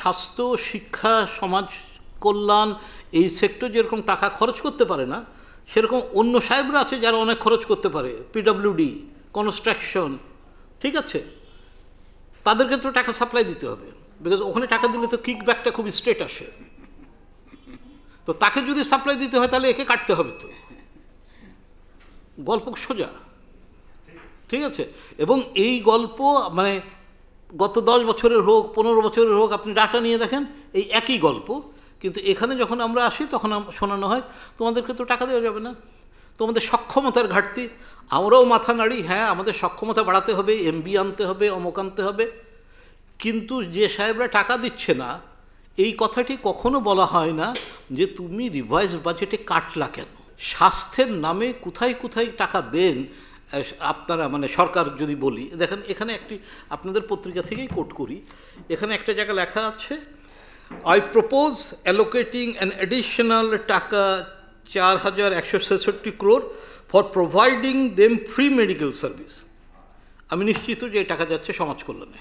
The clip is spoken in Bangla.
স্বাস্থ্য, শিক্ষা, সমাজ কল্যাণ এই সেক্টর যেরকম টাকা খরচ করতে পারে না, সেরকম অন্য সাহেবরা আছে যারা অনেক খরচ করতে পারে। পিডব্লিউডি, কনস্ট্রাকশন, ঠিক আছে, তাদের ক্ষেত্রে টাকা সাপ্লাই দিতে হবে, বিকজ ওখানে টাকা দিলে তো কিকব্যাকটা খুব স্ট্রেট আসে। তো তাকে যদি সাপ্লাই দিতে হয় তাহলে একে কাটতে হবে। তো গল্প সোজা, ঠিক আছে। এবং এই গল্প মানে গত 10 বছরের হোক, 15 বছরের হোক, আপনি ডাটা নিয়ে দেখেন এই একই গল্প। কিন্তু এখানে যখন আমরা আসি তখন শোনানো হয় তোমাদেরকে তো টাকা দেওয়া যাবে না, তোমাদের সক্ষমতার ঘাটতি। আমরাও মাথা নাড়ি, হ্যাঁ আমাদের সক্ষমতা বাড়াতে হবে, এমবি আনতে হবে, অমুক আনতে হবে। কিন্তু যে সাহেবরা টাকা দিচ্ছে না, এই কথাটি কখনো বলা হয় না যে তুমি রিভাইজ বাজেটে কাটলা কেন। স্বাস্থ্যের নামে কোথায় কোথায় টাকা দেন আপনারা, মানে সরকার যদি বলি, দেখেন এখানে একটি আপনাদের পত্রিকা থেকেই কোট করি, এখানে একটা জায়গা লেখা আছে, I propose allocating an additional টাকা 4,166 crore for providing them free medical service. আমি নিশ্চিত যে এই টাকা যাচ্ছে সমাজ কল্যাণে।